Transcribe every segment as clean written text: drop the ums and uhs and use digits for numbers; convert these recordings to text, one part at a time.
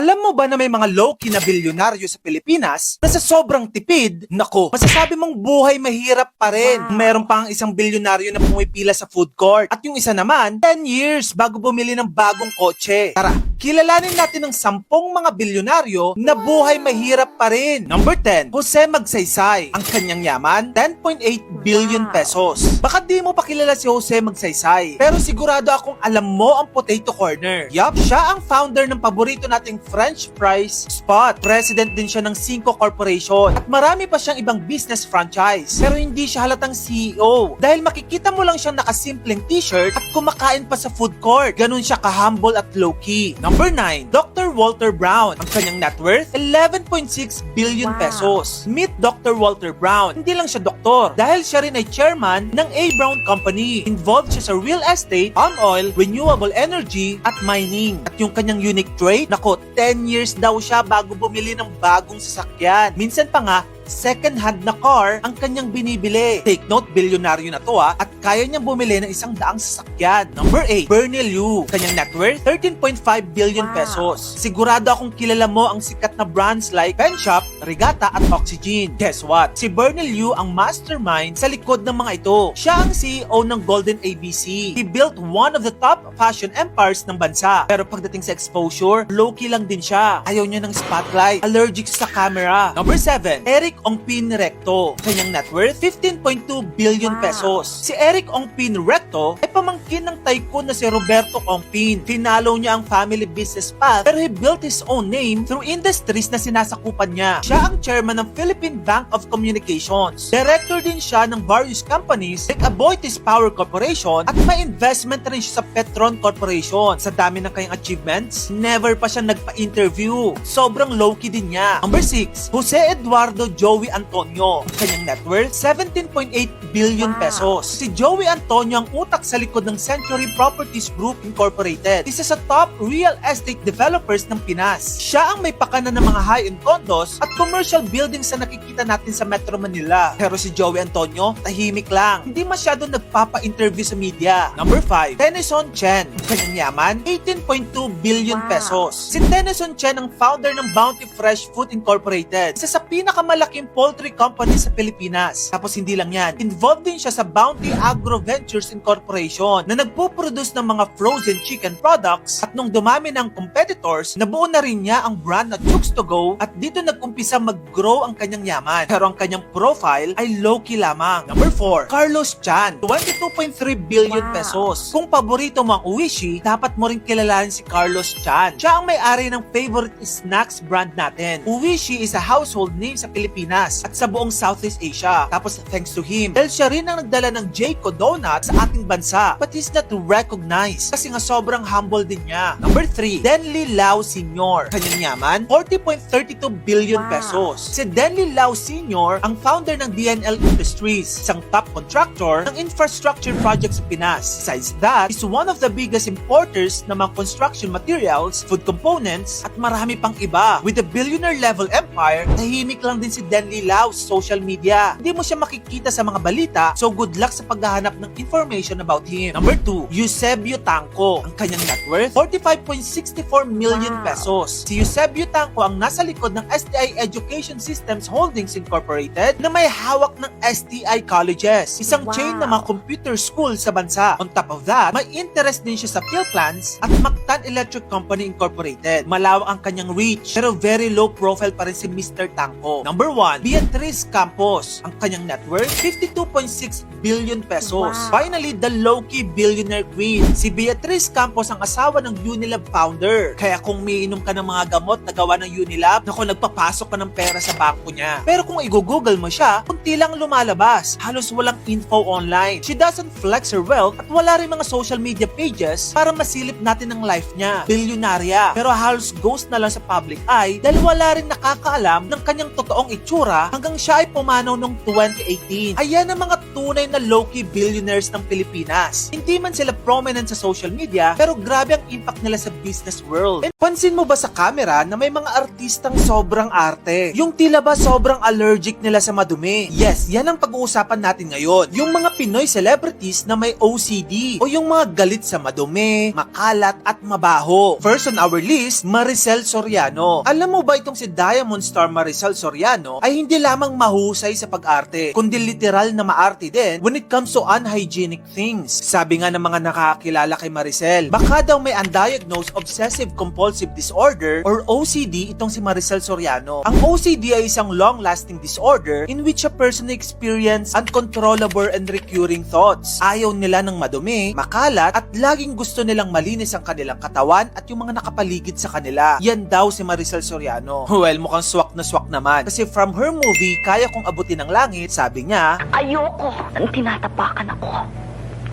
Alam mo ba na may mga low-key na bilyonaryo sa Pilipinas na sa sobrang tipid, nako, masasabi mong buhay mahirap pa rin. Meron pa ang isang bilyonaryo na pumipila sa food court. At yung isa naman, 10 years bago bumili ng bagong kotse. Tara, kilalanin natin ang 10 mga bilyonaryo na buhay mahirap pa rin. Number 10, Jose Magsaysay. Ang kanyang yaman, 10.8 billion pesos. Baka di mo pa kilala si Jose Magsaysay, pero sigurado akong alam mo ang Potato Corner. Yup, siya ang founder ng paborito nating French fries spot. President din siya ng 5 Corporation. At marami pa siyang ibang business franchise. Pero hindi siya halatang CEO. Dahil makikita mo lang siyang nakasimpleng t-shirt at kumakain pa sa food court. Ganun siya ka-humble at low-key. Number 9, Dr. Walter Brown. Ang kanyang net worth, 11.6 billion pesos. Meet Dr. Walter Brown. Hindi lang siya doktor. Dahil siya rin ay chairman ng A. Brown Company. Involved siya sa real estate, palm oil, renewable energy, at mining. At yung kanyang unique trait, nako, 10 years daw siya bago bumili ng bagong sasakyan. Minsan pa nga, second-hand na car ang kanyang binibili. Take note, bilyonaryo na to at kaya niyang bumili ng 100 sasakyan. Number 8, Bernie Liu. Kanyang net worth, 13.5 billion pesos. Sigurado akong kilala mo ang sikat na brands like Pen Shop, Regatta at Oxygen. Guess what? Si Bernie Liu ang mastermind sa likod ng mga ito. Siya ang CEO ng Golden ABC. He built one of the top fashion empires ng bansa. Pero pagdating sa exposure, low-key lang din siya. Ayaw niya ng spotlight. Allergic sa camera. Number 7, Eric Ongpin Recto. Kanyang net worth, 15.2 billion pesos. Si Eric Ongpin Recto ay pamangkin ng tycoon na si Roberto Ongpin. Finalo niya ang family business path pero he built his own name through industries na sinasakupan niya. Siya ang chairman ng Philippine Bank of Communications. Director din siya ng various companies like Aboitiz Power Corporation at may investment rin siya sa Petron Corporation. Sa dami ng kanyang achievements, never pa siya nagpa-interview. Sobrang low-key din niya. Number 6, Jose Eduardo Joey Antonio. Ang kanyang net worth, 17.8 billion pesos. Si Joey Antonio ang utak sa likod ng Century Properties Group Incorporated. Isa sa top real estate developers ng Pinas. Siya ang may pakana ng mga high-end condos at commercial buildings na nakikita natin sa Metro Manila. Pero si Joey Antonio, tahimik lang. Hindi masyado nagpapa-interview sa media. Number 5, Tennyson Chen. Ang kanyang yaman, 18.2 billion pesos. Si Tennyson Chen ang founder ng Bounty Fresh Food Incorporated. Isa sa pinakamalaking poultry company sa Pilipinas. Tapos hindi lang yan, involved din siya sa Bounty Agro Ventures Incorporation na nagpo-produce ng mga frozen chicken products at nung dumami ng competitors, nabuo na rin niya ang brand na Chooks to Go at dito nag-umpisa mag-grow ang kanyang yaman. Pero ang kanyang profile ay low-key lamang. Number 4, Carlos Chan, 22.3 billion pesos. Kung paborito mo ang Uwishi, dapat mo rin kilalanin si Carlos Chan. Siya ang may-ari ng favorite snacks brand natin. Uwishi is a household name sa Pilipinas at sa buong Southeast Asia. Tapos thanks to him, dahil siya rin ang nagdala ng Jayco Donut sa ating bansa. But he's not recognized kasi nga sobrang humble din niya. Number 3, Denly Lau Sr. Kanyang yaman, 40.32 billion pesos. Si Denly Lau Sr. ang founder ng DNL Industries, isang top contractor ng infrastructure projects sa Pinas. Besides that, he's one of the biggest importers ng mga construction materials, food components, at marami pang iba. With a billionaire level empire, tahimik lang din si Denly Lau sa social media. Hindi mo siya makikita sa mga balita, so good luck sa paghahanap ng information about him. Number 2, Eusebio Tanco. Ang kanyang net worth, 45.64 million pesos. Si Eusebio Tanco ang nasa likod ng STI Education Systems Holdings Incorporated na may hawak ng STI Colleges, isang chain ng mga computer school sa bansa. On top of that, may interest din siya sa Philplans at Mactan Electric Company Incorporated. Malawak ang kanyang reach, pero very low profile pa rin si Mr. Tanco. Number 1, Beatriz Campos. Ang kanyang net worth, 52.6 billion pesos. Finally, the low-key billionaire queen. Si Beatriz Campos ang asawa ng Unilab founder. Kaya kung miinom ka ng mga gamot na gawa ng Unilab, naku, nagpapasok ka ng pera sa bangko niya. Pero kung i-google mo siya, kunti lang lumalabas. Halos walang info online. She doesn't flex her wealth at wala rin mga social media pages para masilip natin ang life niya. Bilyonarya. Pero halos ghost na lang sa public eye dahil wala rin nakakaalam ng kanyang totoong itsura hanggang siya ay pumanaw noong 2018. Ayan ang mga tunay na low-key billionaires ng Pilipinas. Hindi man sila prominent sa social media, pero grabe ang impact nila sa business world. And pansin mo ba sa camera na may mga artistang sobrang arte? Yung tila ba sobrang allergic nila sa madumi? Yes, yan ang pag-uusapan natin ngayon. Yung mga Pinoy celebrities na may OCD o yung mga galit sa madumi, makalat at mabaho. First on our list, Maricel Soriano. Alam mo ba itong si Diamond Star Maricel Soriano ay hindi lamang mahusay sa pag-arte, kundi literal na maarte din when it comes to unhygienic things. Sabi nga ng mga nakakilala kay Maricel, baka daw may undiagnosed obsessive compulsive disorder or OCD itong si Maricel Soriano. Ang OCD ay isang long-lasting disorder in which a person experience uncontrollable and recurring thoughts. Ayaw nila ng madumi, makalat, at laging gusto nilang malinis ang kanilang katawan at yung mga nakapaligid sa kanila. Yan daw si Maricel Soriano. Well, mukhang swak na swak naman. Kasi from her movie, Kaya Kong Abutin ang Langit, sabi niya, ayoko nang tinatapakan ako.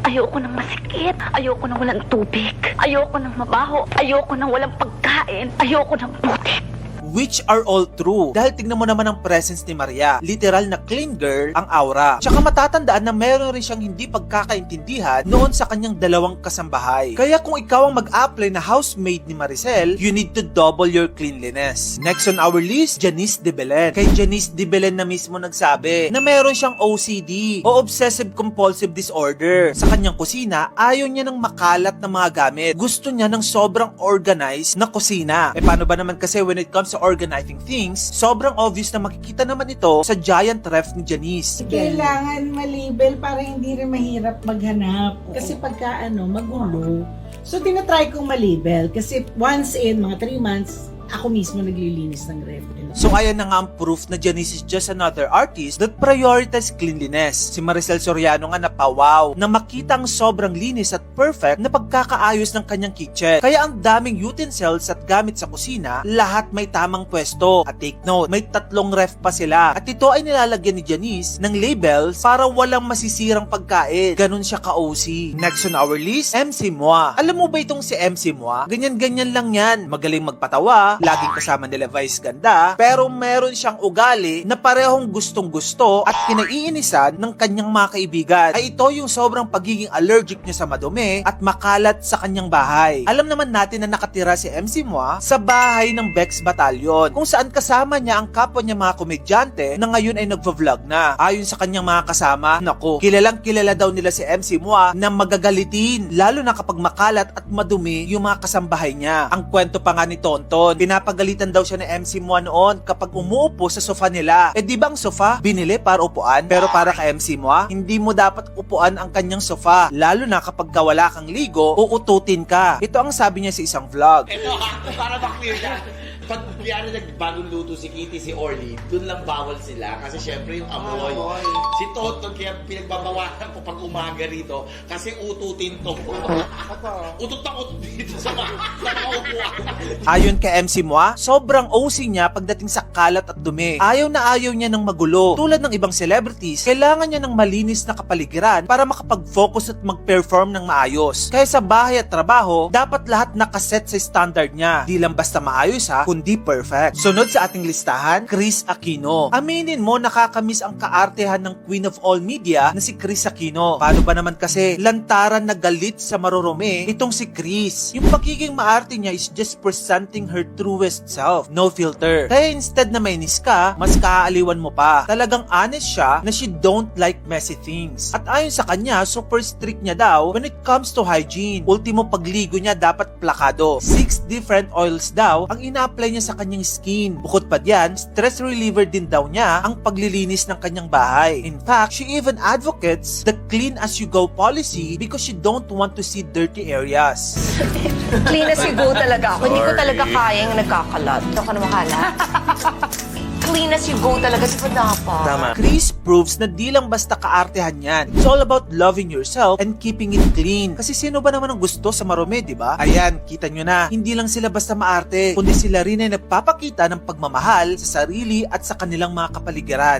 Ayoko nang masikip. Ayoko nang walang tubig. Ayoko nang mabaho. Ayoko nang walang pagkain. Ayoko nang putik. which are all true. Dahil tignan mo naman ang presence ni Maria. Literal na clean girl ang aura. Tsaka matatandaan na meron rin siyang hindi pagkakaintindihan noon sa kanyang dalawang kasambahay. Kaya kung ikaw ang mag-apply na housemaid ni Maricel, you need to double your cleanliness. Next on our list, Janice de Belen. Kay Janice de Belen na mismo nagsabi na meron siyang OCD o Obsessive Compulsive Disorder. Sa kanyang kusina, ayaw niya ng makalat na mga gamit. Gusto niya ng sobrang organized na kusina. Paano ba naman kasi when it comes to organizing things, sobrang obvious na makikita naman ito sa giant ref ni Janice. Kailangan malabel para hindi rin mahirap maghanap. Kasi pagka magulo. So, tinatry kong malabel. Kasi once in, mga 3 months, ako mismo naglilinis ng ref. So ayan na nga ang proof na Janice is just another artist that prioritize cleanliness. Si Maricel Soriano nga napawaw na makita ang sobrang linis at perfect na pagkakaayos ng kanyang kitchen. Kaya ang daming utensils at gamit sa kusina, lahat may tamang pwesto. At take note, may 3 ref pa sila. At ito ay nilalagyan ni Janice ng labels para walang masisirang pagkain. Ganun siya ka-OC. Next on our list, MC Moa. Alam mo ba itong si MC Moa? Ganyan-ganyan lang yan. Magaling magpatawa, laging kasama nila Vice Ganda, pero meron siyang ugali na parehong gustong-gusto at kinaiinisan ng kanyang mga kaibigan. Ay ito yung sobrang pagiging allergic niya sa madumi at makalat sa kanyang bahay. Alam naman natin na nakatira si MC Moa sa bahay ng Bex Battalion, kung saan kasama niya ang kapwa niya mga komedyante na ngayon ay nagvo-vlog na. Ayon sa kanyang mga kasama, naku, kilalang kilala daw nila si MC Moa na magagalitin, lalo na kapag makalat at madumi yung mga kasambahay niya. Ang kwento pa nga ni Tonton, pinapagalitan daw siya ni MC Moa noon kapag umuupo sa sofa nila. Di ba ang sofa binili para upuan? Pero para ka MC Moa, hindi mo dapat upuan ang kanyang sofa, lalo na kapag wala kang ligo, uututin ka. Ito ang sabi niya sa isang vlog. Ito para ma-clear ka. Pag nagbagong luto si Kitty, si Orly, dun lang bawal sila. Kasi syempre yung amoy. Si Tonton, kaya pinagbabawalan ko pag umaga rito. Kasi ututin to. Utot na utot dito sa mga upuan. Ayon kay MC Moa, sobrang OC niya pagdating sa kalat at dumi. Ayaw na ayaw niya ng magulo. Tulad ng ibang celebrities, kailangan niya ng malinis na kapaligiran para makapag-focus at mag-perform ng maayos. Kaya sa bahay at trabaho, dapat lahat nakaset sa standard niya. Di lang basta maayos kundi perfect. Sunod sa ating listahan, Kris Aquino. Aminin mo, nakakamiss ang kaartehan ng Queen of All Media na si Kris Aquino. Paano ba naman kasi lantaran na galit sa marurumi itong si Kris? Yung pagiging maarte niya is just presenting her truest self. No filter. Kaya instead na mainis ka, mas kaaaliwan mo pa. Talagang honest siya na she don't like messy things. At ayon sa kanya, super strict niya daw when it comes to hygiene. Ultimo pagligo niya dapat plakado. 6 different oils daw ang ina-apply niya sa kanyang skin. Bukod pa diyan, stress reliever din daw niya ang paglilinis ng kanyang bahay. In fact, she even advocates the clean as you go policy because she don't want to see dirty areas. Clean as you go talaga ako. Hindi ko talaga kayang nagkakalat. Ito ka na makalat. Clean as you go talaga. Di ba dapat? Tama. Kris proves na di lang basta kaartehan yan. It's all about loving yourself and keeping it clean. Kasi sino ba naman ang gusto sa marumi, di ba? Ayan, kita nyo na. Hindi lang sila basta maarte, kundi sila rin ay nagpapakita ng pagmamahal sa sarili at sa kanilang mga kapaligiran.